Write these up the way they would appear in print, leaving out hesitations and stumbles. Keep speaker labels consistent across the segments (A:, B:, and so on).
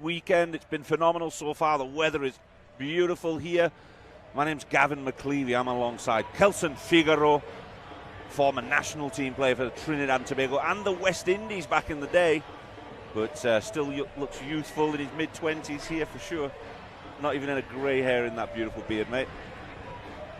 A: weekend. It's been phenomenal so far. The weather is beautiful here. My name's Gavin McLeavy. I'm alongside Kelson Figaro, former national team player for Trinidad and Tobago and the West Indies back in the day, but still looks youthful in his mid-20s here for sure. Not even in a grey hair in that beautiful beard, mate.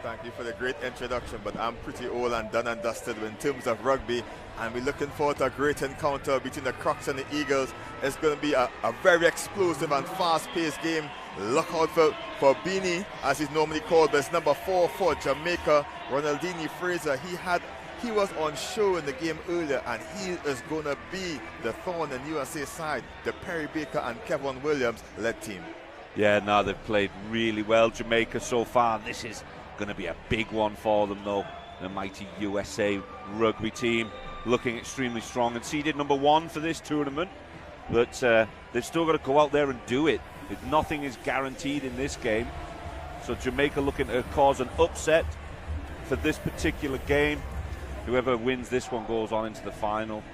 B: Thank you for the great introduction, but I'm pretty old and done and dusted in terms of rugby, and we're looking forward to a great encounter between the Crocs and the Eagles. It's going to be a very explosive and fast-paced game. Look out for Beanie, as he's normally called, but it's number 4 for Jamaica, Ronaldinho Fraser. He was on show in the game earlier, and he is going to be the thorn in USA side, the Perry Baker and Kevin Williams led team. Yeah, no, they've played really well, Jamaica, so far. This is going to be a big one for them, though. The mighty USA rugby team looking extremely strong and seeded number 1 for this tournament, but they've still got to go out there and do it. Nothing is guaranteed in this game, so Jamaica looking to cause an upset for this particular game. Whoever wins this one goes on into the final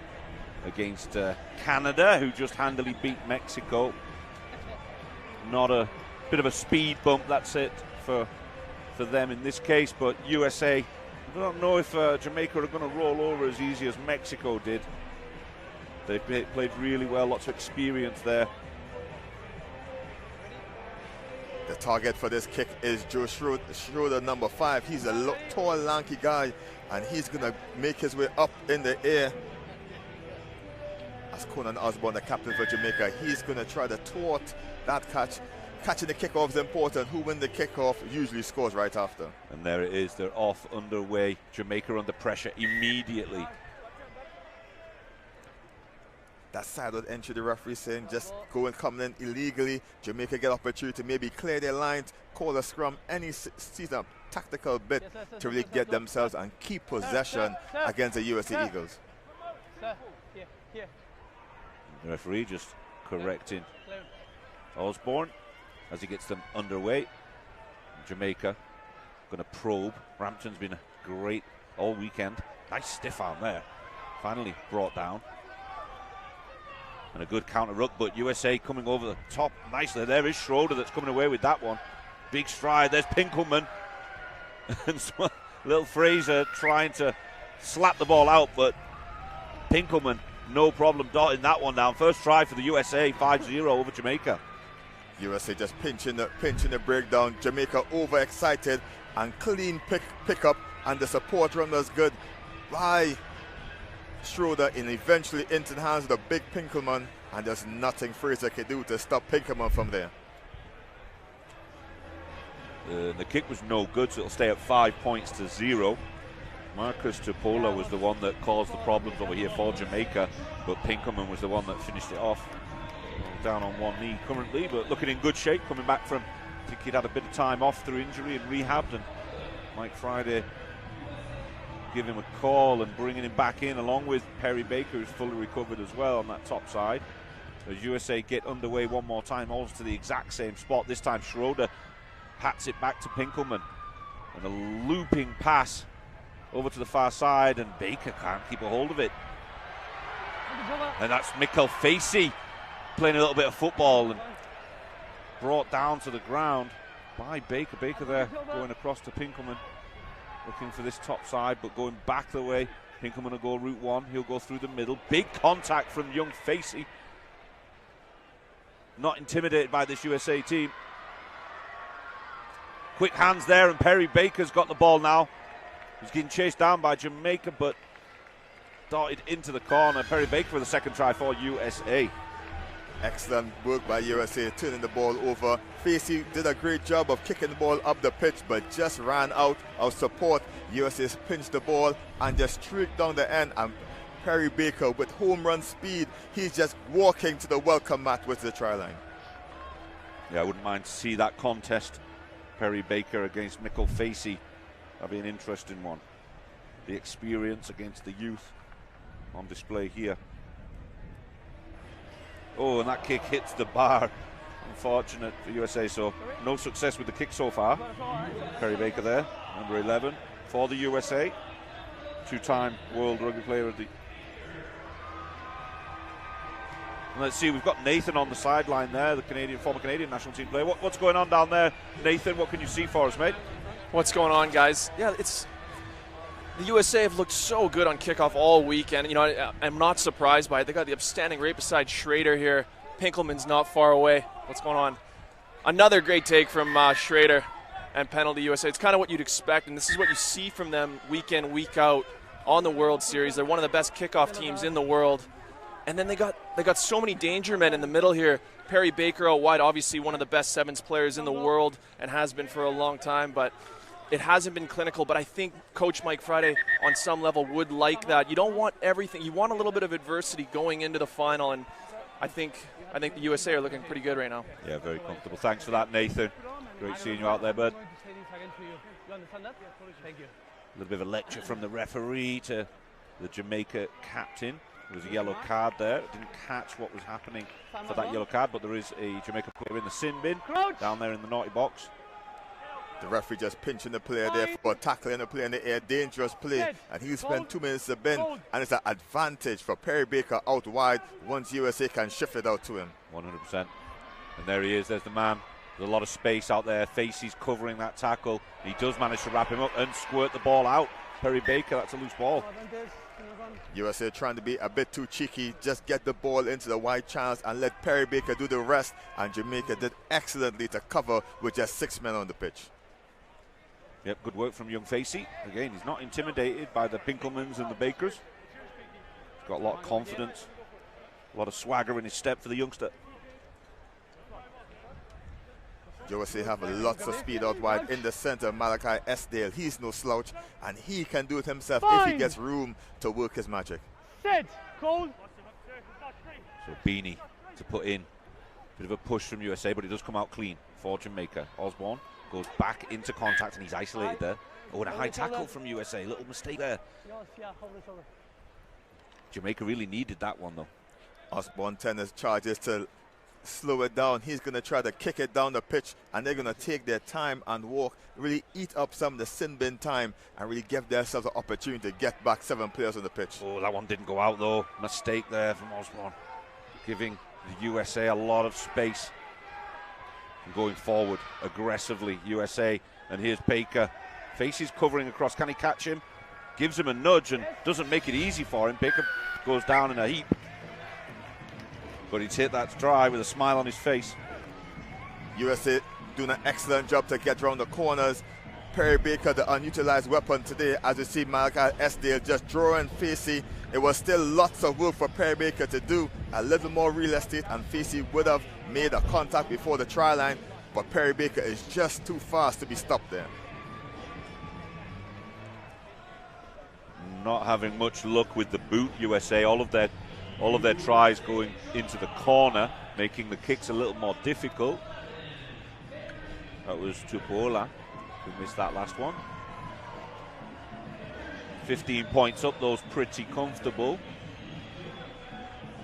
B: against Canada, who just handily beat Mexico. Not a bit of a speed bump, that's it for them in this case, but USA, I don't know if Jamaica are going to roll over as easy as Mexico did. They played really well, lots of experience there. The target for this kick is Joe Schroeder, number 5. He's a tall, lanky guy, and he's going to make his way up in the air. As Conan Osborne, the captain for Jamaica, he's going to try to thwart that catch. Catching the kickoff is important. Who wins the kickoff usually scores right after. And there it is. They're off, underway. Jamaica under pressure immediately. That sideline entry, the referee saying just go and come in illegally. Jamaica get opportunity to maybe clear their lines, call a scrum, any season tactical bit to really get themselves and keep possession against the USA Eagles. The referee just correcting Osborne as he gets them underway. Jamaica going to probe. Rampton's been great all weekend. Nice stiff arm there. Finally brought down. And a good counter ruck, but USA coming over the top nicely. There is Schroeder that's coming away with that one. Big stride. There's Pinkelman. And little Fraser trying to slap the ball out, but Pinkelman, no problem dotting that one down. First try for the USA, 5-0 over Jamaica. USA just pinching the breakdown. Jamaica overexcited and clean pick up, and the support run was good by Schroeder and eventually into the hands of the big Pinkelman, and there's nothing Fraser could do to stop Pinkelman from there. The kick was no good, so it'll stay at 5 points to 0. Marcus Tupola was the one that caused the problems over here for Jamaica, but Pinkelman was the one that finished it off. Down on one knee currently, but looking in good shape, coming back from, I think he'd had a bit of time off through injury and rehabbed, and Mike Friday give him a call and bringing him back in along with Perry Baker, who's fully recovered as well on that top side. As USA get underway one more time, almost to the exact same spot. This time Schroeder pats it back to Pinkelman, and a looping pass over to the far side, and Baker can't keep a hold of it. And that's Mikkel Facey playing a little bit of football and brought down to the ground by Baker. Baker there going across to Pinkelman, looking for this top side, but going back the way. Pinkelman will go route 1. He'll go through the middle. Big contact from young Facey. Not intimidated by this USA team. Quick hands there, and Perry Baker's got the ball now. He's getting chased down by Jamaica, but darted into the corner. Perry Baker for the second try for USA. Excellent work by USA, turning the ball over. Facey did a great job of kicking the ball up the pitch, but just ran out of support. USA pinched the ball and just streaked down the end, and Perry Baker with home run speed, he's just walking to the welcome mat with the try line. Yeah, I wouldn't mind to see that contest. Perry Baker against Mikkel Facey. That'll be an interesting one. The experience against the youth on display here. Oh, and that kick hits the bar. Unfortunate for USA, so no success with the kick so far. Perry Baker there, number 11 for the USA. Two-time World Rugby Player of the
A: And let's see, we've got Nathan on the sideline there, the former Canadian national team player. What's going on down there, Nathan? What can you see for us, mate?
C: What's going on, guys? Yeah, the USA have looked so good on kickoff all weekend. You know, I'm not surprised by it. They got the upstanding right beside Schrader here. Pinkelman's not far away. What's going on? Another great take from Schrader and penalty USA. It's kind of what you'd expect, and this is what you see from them week in, week out on the World Series. They're one of the best kickoff teams in the world. And then they got so many danger men in the middle here. Perry Baker out wide, obviously one of the best sevens players in the world and has been for a long time, but it hasn't been clinical. But I think Coach Mike Friday on some level would like that. You don't want everything. You want a little bit of adversity going into the final, and I think the USA are looking pretty good right now.
A: Yeah, very comfortable. Thanks for that, Nathan. Great seeing you out there, bud. A little bit of a lecture from the referee to the Jamaica captain. There was a yellow card there. Didn't catch what was happening for that yellow card, but there is a Jamaica player in the sin bin down there in the naughty box.
B: The referee just pinching the player there for tackling the player in the air. Dangerous play, and he'll spend 2 minutes to bin, and it's an advantage for Perry Baker out wide once USA can shift it out to him.
A: 100%. And there he is. There's the man. There's a lot of space out there. Facey's covering that tackle. He does manage to wrap him up and squirt the ball out. Perry Baker, that's a loose ball.
B: USA trying to be a bit too cheeky, just get the ball into the wide channels and let Perry Baker do the rest, and Jamaica did excellently to cover with just 6 men on the pitch.
A: Yep, good work from young Facey. Again, he's not intimidated by the Pinkelmans and the Bakers. He's got a lot of confidence, a lot of swagger in his step for the youngster.
B: USA have lots of speed out wide in the center. Malachi Esdale, he's no slouch, and he can do it himself if he gets room to work his magic.
A: So Beanie to put in. Bit of a push from USA, but it does come out clean for Jamaica. Osborne goes back into contact, and he's isolated there. Oh, and a high tackle from USA. Little mistake there. Jamaica really needed that one, though.
B: Osborne tennis charges to slow it down. He's going to try to kick it down the pitch, and they're going to take their time and walk, really eat up some of the sin bin time, and really give themselves an opportunity to get back 7 players on the pitch.
A: Oh, that one didn't go out, though. Mistake there from Osborne, giving the USA a lot of space. And going forward aggressively, USA. And here's Baker. Facey's covering across. Can he catch him? Gives him a nudge and doesn't make it easy for him. Baker goes down in a heap. But he's hit that try with a smile on his face.
B: USA doing an excellent job to get around the corners. Perry Baker, the unutilized weapon today, as you see Malachi Esdale just drawing Facey. It was still lots of work for Perry Baker to do, a little more real estate, and Facey would have made a contact before the try line, but Perry Baker is just too fast to be stopped there.
A: Not having much luck with the boot, USA. All of their tries going into the corner, making the kicks a little more difficult. That was Tupuola who missed that last one. 15 points up, those pretty comfortable.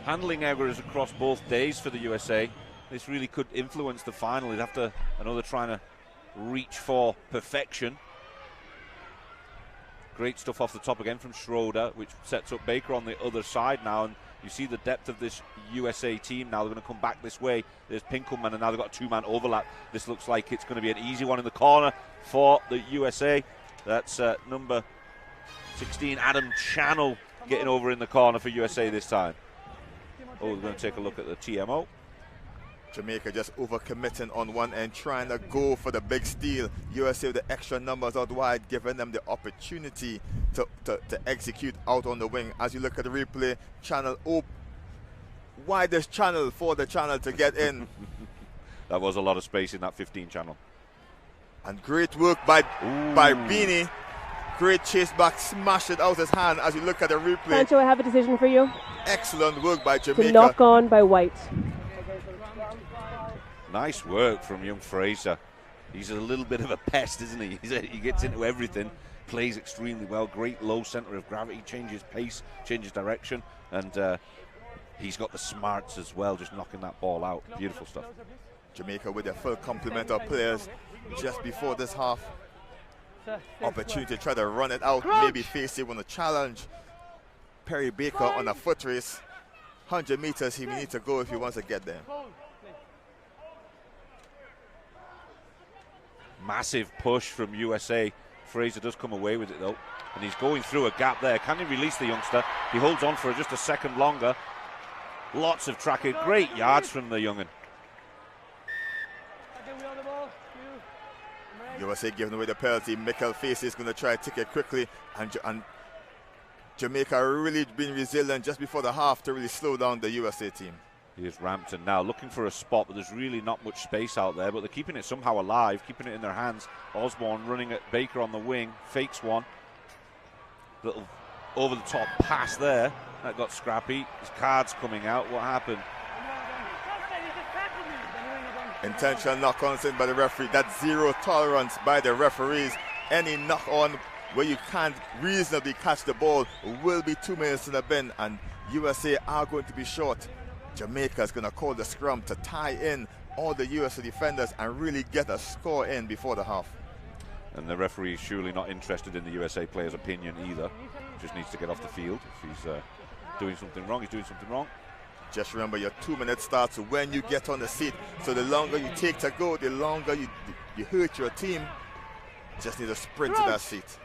A: Handling errors across both days for the USA. This really could influence the final. You'd have to, I know they're trying to reach for perfection. Great stuff off the top again from Schroeder, which sets up Baker on the other side now. And you see the depth of this USA team now. They're going to come back this way. There's Pinkelman, and now they've got a 2-man overlap. This looks like it's going to be an easy one in the corner for the USA. That's number 16, Adam Channel, getting over in the corner for USA this time. Oh, we're going to take a look at the TMO.
B: Jamaica just overcommitting on one end, trying to go for the big steal. USA with the extra numbers out wide, giving them the opportunity to execute out on the wing. As you look at the replay, Channel widest channel for the Channel to get in.
A: That was a lot of space in that 15 channel.
B: And great work by Beanie. Great chase back, smashed it out his hand as you look at the replay.
D: Sancho, I have a decision for you.
B: Excellent work by Jamaica.
D: To knock on by White.
A: Nice work from young Fraser. He's a little bit of a pest, isn't he? He gets into everything, plays extremely well. Great low center of gravity, changes pace, changes direction, and he's got the smarts as well, just knocking that ball out. Beautiful stuff.
B: Jamaica with their full complement of players just before this half. Opportunity to try to run it out. Maybe Facey want to challenge Perry Baker on a foot race. 100 meters he needs to go if he wants to get there.
A: Massive push from USA. Fraser does come away with it though, and he's going through a gap there. Can he release the youngster? He holds on for just a second longer. Lots of tracking, great yards from the young'un.
B: USA giving away the penalty. Mikel Facey is going to try to take it quickly, and Jamaica really been resilient just before the half to really slow down the USA team.
A: Here's Rampton now looking for a spot, but there's really not much space out there, but they're keeping it somehow alive, keeping it in their hands. Osborne running at Baker on the wing, fakes one. Little over the top pass there. That got scrappy. His card's coming out. What happened?
B: Intentional knock-ons in by the referee. That's zero tolerance by the referees. Any knock-on where you can't reasonably catch the ball will be 2 minutes in the bin, and USA are going to be short. Jamaica is going to call the scrum to tie in all the USA defenders and really get a score in before the half.
A: And the referee is surely not interested in the USA player's opinion either. Just needs to get off the field. If he's doing something wrong, he's doing something wrong.
B: Just remember, your 2 minutes starts when you get on the seat. So the longer you take to go, the longer you hurt your team. You just need to sprint to that seat.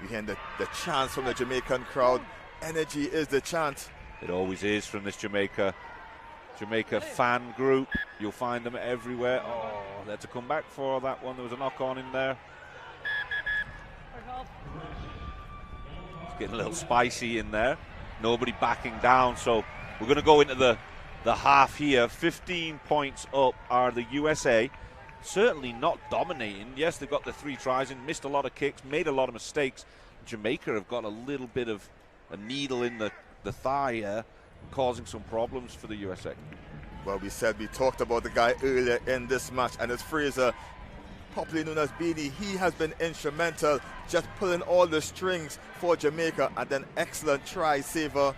B: You hear the chants from the Jamaican crowd. Energy is the chant.
A: It always is from this Jamaica fan group. You'll find them everywhere. Oh, they had to come back for that one. There was a knock-on in there. It's getting a little spicy in there. Nobody backing down. So we're going to go into the half here. 15 points up are the USA. Certainly not dominating. Yes, they've got the 3 tries and missed a lot of kicks, made a lot of mistakes. Jamaica have got a little bit of a needle in the thigh here, causing some problems for the USA.
B: Well, we talked about the guy earlier in this match, and it's Fraser, popularly known as Beanie. He has been instrumental, just pulling all the strings for Jamaica, and then excellent try saver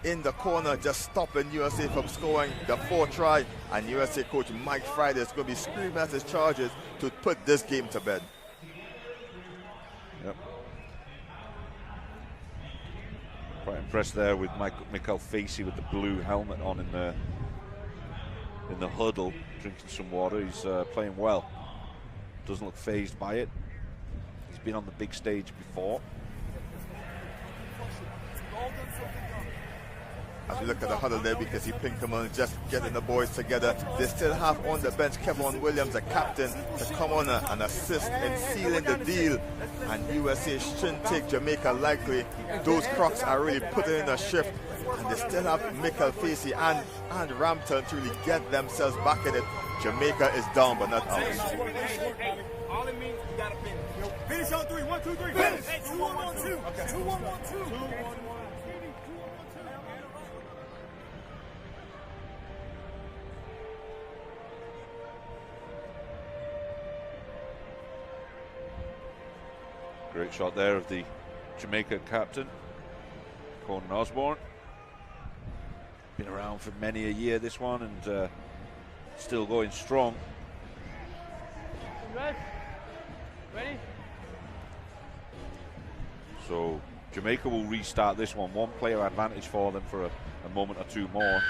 B: in the corner, just stopping USA from scoring the 4th try. And USA coach Mike Friday is going to be screaming at his charges to put this game to bed.
A: Yep. Quite impressed there with Mikel Facey with the blue helmet on in the huddle, drinking some water. He's playing well. Doesn't look fazed by it. He's been on the big stage before.
B: As we look at the huddle there, we can see Pinkerman just getting the boys together. They still have on the bench Kevon Williams, the captain, to come on and assist in sealing the deal. And USA shouldn't take Jamaica lightly. Those Crocs are really putting in a shift. And they still have Mikel Facey and Rampton to really get themselves back in it. Jamaica is down, but not out.
E: All it means is you gotta finish. Finish on 3. 1, 2, 3. Finish. 2, 1, 1, 2. Okay. 2, 1, 1, 2.
A: Great shot there of the Jamaica captain, Conan Osborne. Been around for many a year, this one, and still going strong.
E: Ready?
A: So Jamaica will restart this one. 1 player advantage for them for a moment or 2 more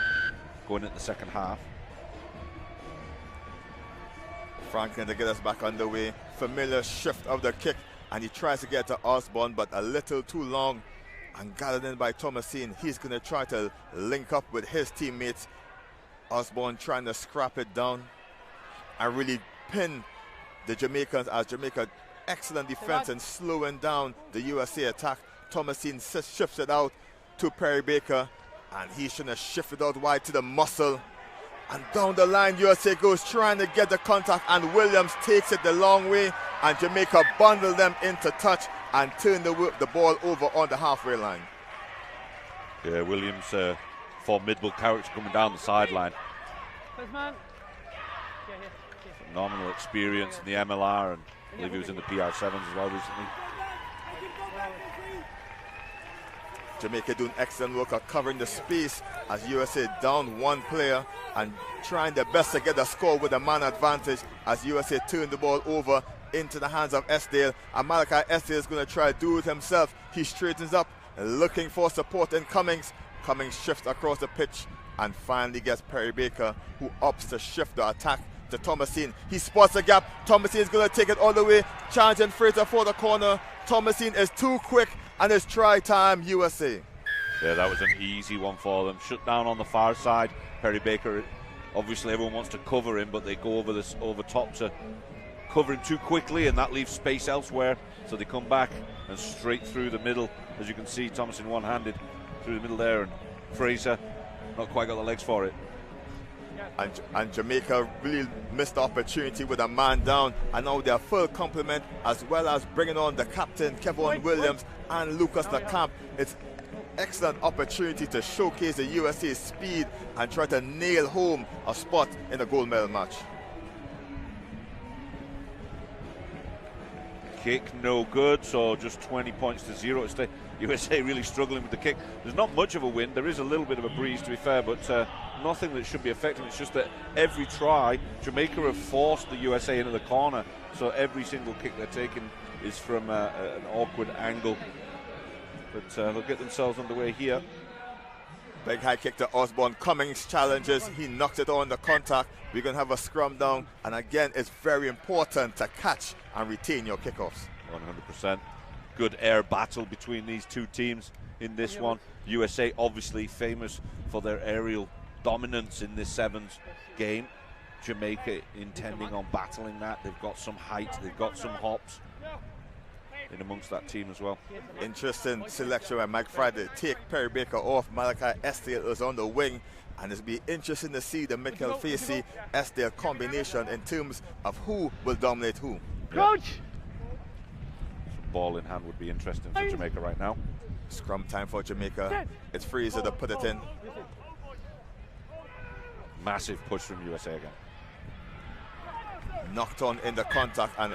A: going into the second half.
B: Franklin to get us back underway. Familiar shift of the kick, and he tries to get to Osborne, but a little too long, and gathered in by Thomasine. He's going to try to link up with his teammates. Osborne trying to scrap it down and really pin the Jamaicans, as Jamaica excellent defense and slowing down the USA attack. Thomasine shifts it out to Perry Baker, and he shouldn't have shifted out wide to the muscle. And down the line, USA goes trying to get the contact, and Williams takes it the long way, and Jamaica bundle them into touch and turn the ball over on the halfway line.
A: Yeah, Williams, formidable character coming down the sideline. Phenomenal experience in the MLR, and I believe he was in the PR7s as well recently.
B: Jamaica doing excellent work of covering the space as USA down 1 player and trying their best to get a score with a man advantage as USA turn the ball over into the hands of Esdale. And Malachi Esdale is going to try to do it himself. He straightens up. looking for support in Cummings. Cummings shifts across the pitch and finally gets Perry Baker, who opts to shift the attack to Thomasine. He spots the gap. Thomasine is going to take it all the way. Challenging Fraser for the corner. Thomasine is too quick, and it's try time, USA.
A: Yeah, that was an easy one for them. Shut down on the far side. Perry Baker, obviously everyone wants to cover him, but they go over top to cover him too quickly, and that leaves space elsewhere. So they come back and straight through the middle. As you can see, Thomasin one-handed through the middle there, and Fraser not quite got the legs for it.
B: And Jamaica really missed the opportunity with a man down, and now they're full complement, as well as bringing on the captain Kevon Williams and Lucas LeCamp. It's excellent opportunity to showcase the USA's speed and try to nail home a spot in the gold medal match.
A: Kick no good, so just 20 points to 0 to stay. USA really struggling with the kick. There's not much of a wind. There is a little bit of a breeze, to be fair, but nothing that should be affecting. It's just that every try, Jamaica have forced the USA into the corner, so every single kick they're taking is from an awkward angle. But they'll get themselves underway here.
B: Big high kick to Osborne. Cummings challenges. He knocks it on the contact. We're going to have a scrum down. And again, it's very important to catch and retain your kickoffs.
A: 100%. Good air battle between these two teams in this one. USA obviously famous for their aerial dominance in this sevens game. Jamaica intending on battling that. They've got some height. They've got some hops in amongst that team as well.
B: Interesting selection by Mike Friday. Take Perry Baker off. Malachi Esdale is on the wing, and it'll be interesting to see the Michael Facey Esdale combination in terms of who will dominate who.
E: Coach!
A: Ball in hand would be interesting for Jamaica right now.
B: Scrum time for Jamaica. It's Fraser to put it in.
A: Massive push from USA again.
B: Knocked on in the contact, and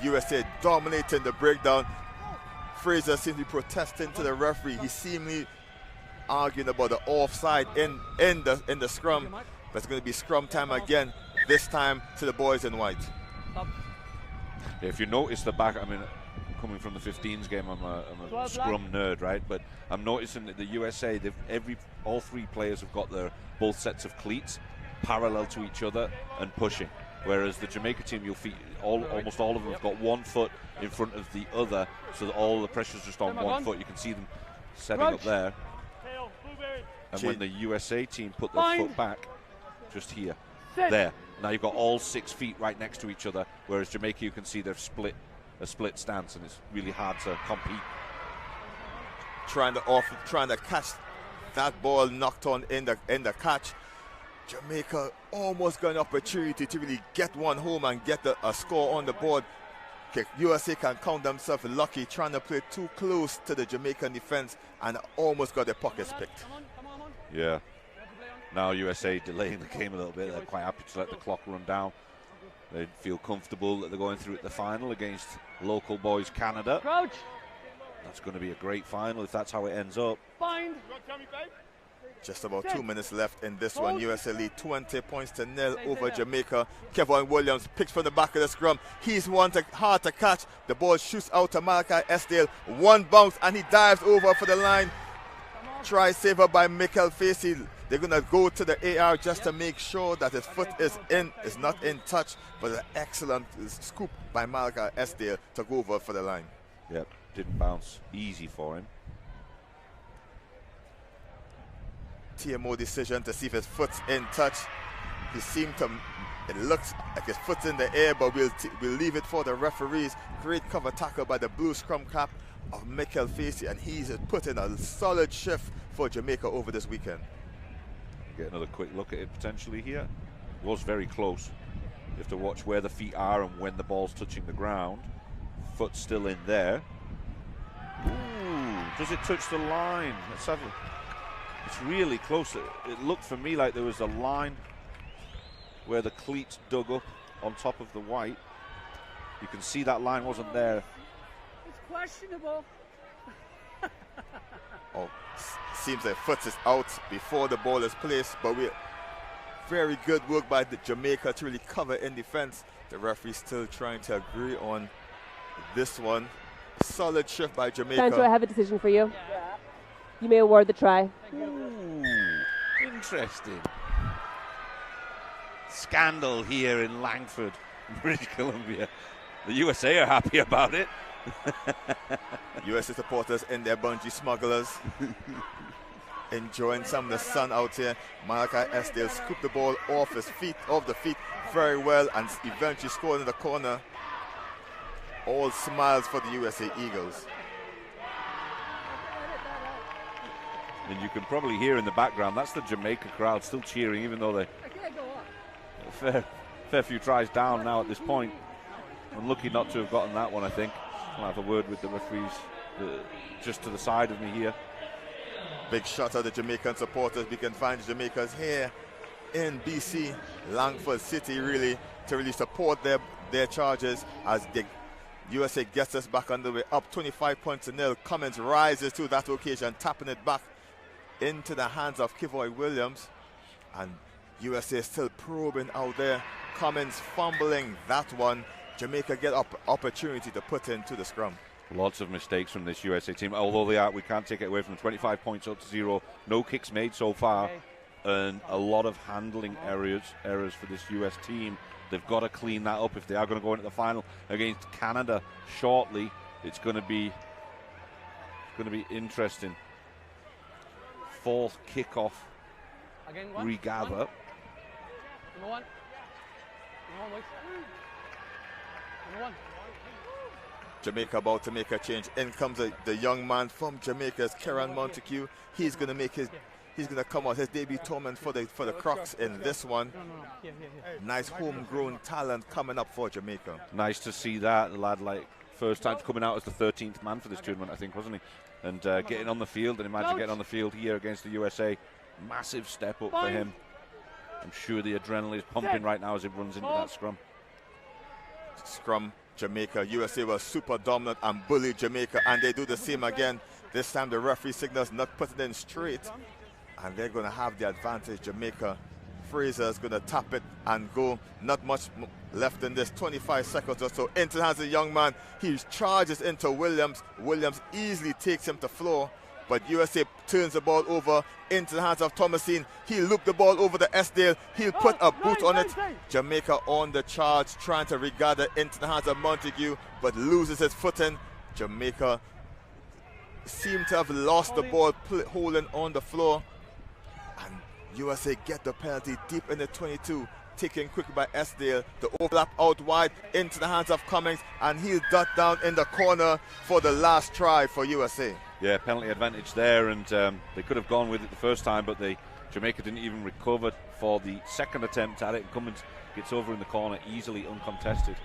B: USA dominating the breakdown. Fraser seems to be protesting to the referee. He's seemingly arguing about the offside in the scrum. But it's going to be scrum time again, this time to the boys in white.
A: Yeah, if you notice the back, I mean, coming from the 15s game, I'm a scrum nerd, right? But I'm noticing that the USA, all three players have got their both sets of cleats parallel to each other and pushing. Whereas the Jamaica team, almost all of them have got one foot in front of the other, so that all the pressure's just on one foot. You can see them setting up there. And when the USA team put their foot back, just here, there. Now you've got all 6 feet right next to each other, whereas Jamaica, you can see they've a split stance, and it's really hard to compete.
B: Trying to catch that ball knocked on in the catch. Jamaica almost got an opportunity to really get one home and get a score on the board. USA can count themselves lucky, trying to play too close to the Jamaican defense and almost got their pockets picked.
A: Yeah. Now USA delaying the game a little bit. They're quite happy to let the clock run down. They feel comfortable that they're going through at the final against local boys Canada.
E: Crouch.
A: That's going to be a great final if that's how it ends up.
E: Bind.
B: Just about 2 minutes left in this one. USA lead 20 points to 0 over Jamaica. Kevon Williams picks from the back of the scrum. He's hard to catch. The ball shoots out to Malachi Esdale. One bounce and he dives over for the line. Try saver by Michael Facey. They're going to go to the AR just to make sure that his foot is not in touch, but an excellent scoop by Malachi Esdale to go over for the line.
A: Yep, didn't bounce easy for him.
B: TMO decision to see if his foot's in touch. It looks like his foot's in the air, but we'll leave it for the referees. Great cover tackle by the blue scrum cap of Michael Facey, and he's put in a solid shift for Jamaica over this weekend.
A: Get another quick look at it potentially here. It was very close. You have to watch where the feet are and when the ball's touching the ground. Foot's still in there. Ooh, does it touch the line? Let's have a... It's really close. It looked for me like there was a line where the cleats dug up on top of the white. You can see that line wasn't there.
E: It's questionable.
B: Oh, seems like foot is out before the ball is placed, but very good work by the Jamaica to really cover in defense. The referee still trying to agree on this one. Solid shift by Jamaica.
D: Sancho, I have a decision for you. You may award the try.
A: Ooh, interesting. Scandal here in Langford, British Columbia. The USA are happy about it.
B: USA supporters in their bungee smugglers. Enjoying some of the sun out here. Malachi Esdale scooped the ball off the feet very well and eventually scored in the corner. All smiles for the USA Eagles.
A: And you can probably hear in the background, that's the Jamaica crowd still cheering, even though they're a fair few tries down now at this point. Unlucky not to have gotten that one, I think. I'll have a word with the referees just to the side of me here.
B: Big shout out to Jamaican supporters. We can find Jamaicans here in BC, Langford City, really, to really support their charges as the USA gets us back underway, up 25-0. Cummins rises to that occasion, tapping it back into the hands of Kivoy Williams. And USA still probing out there. Cummins fumbling that one. Jamaica get opportunity to put into the scrum.
A: Lots of mistakes from this USA team, although we can't take it away from them. 25 points up to 0. No kicks made so far, and a lot of handling errors for this US team. They've got to clean that up if they are going to go into the final against Canada shortly. It's going to be interesting. Fourth kickoff. Regather.
E: Number one,
B: Jamaica about to make a change. In comes the young man from Jamaica, Kieran Montague. He's going to come out his debut tournament for the Crocs in this one. Nice homegrown talent coming up for Jamaica.
A: Nice to see that. The lad, first time coming out as the 13th man for this tournament, I think, wasn't he? And getting on the field, and imagine getting on the field here against the USA. Massive step up for him. I'm sure the adrenaline is pumping right now as he runs into that scrum.
B: Scrum, Jamaica. USA was super dominant and bullied Jamaica, and they do the same again. This time the referee signals not putting it in straight, and they're going to have the advantage. Jamaica. Fraser's going to tap it and go. Not much left in this, 25 seconds or so. Into the hands of the young man. He charges into Williams. Williams easily takes him to floor, but USA turns the ball over into the hands of Thomasine. He'll loop the ball over to Esdale. He'll put a boot on it. Jamaica on the charge, trying to regather into the hands of Montague, but loses his footing. Jamaica seem to have lost the ball, holding on the floor. And USA get the penalty deep in the 22. Taken quickly by Esdale. The overlap out wide into the hands of Cummings, and he'll dot down in the corner for the last try for USA.
A: Yeah, penalty advantage there, and they could have gone with it the first time, but Jamaica didn't even recover for the second attempt at it. Cummins gets over in the corner easily, uncontested.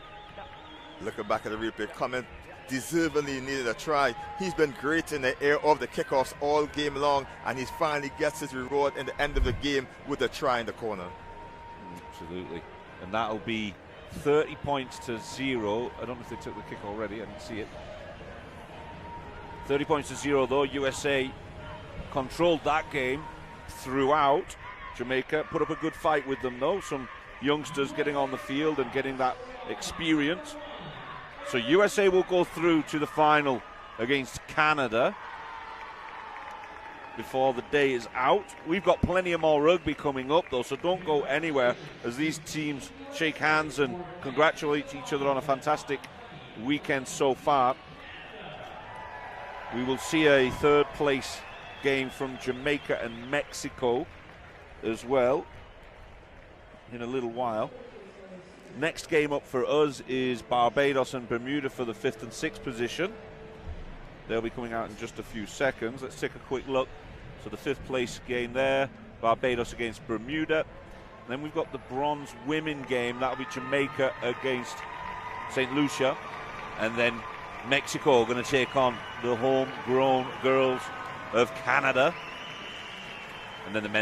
B: Looking back at the replay, Cummins deservedly needed a try. He's been great in the air of the kickoffs all game long, and he finally gets his reward in the end of the game with a try in the corner.
A: Absolutely. And that'll be 30 points to 0. I don't know if they took the kick already. I didn't see it. 30 points to 0 though. USA controlled that game throughout. Jamaica put up a good fight with them though. Some youngsters getting on the field and getting that experience. So USA will go through to the final against Canada before the day is out. We've got plenty of more rugby coming up though, so don't go anywhere as these teams shake hands and congratulate each other on a fantastic weekend so far. We will see a third place game from Jamaica and Mexico as well in a little while. Next game up for us is Barbados and Bermuda for the 5th and 6th position. They'll be coming out in just a few seconds. Let's take a quick look. So the 5th place game there, Barbados against Bermuda. And then we've got the bronze women game. That'll be Jamaica against St. Lucia. And then Mexico going to take on the homegrown girls of Canada. And then the men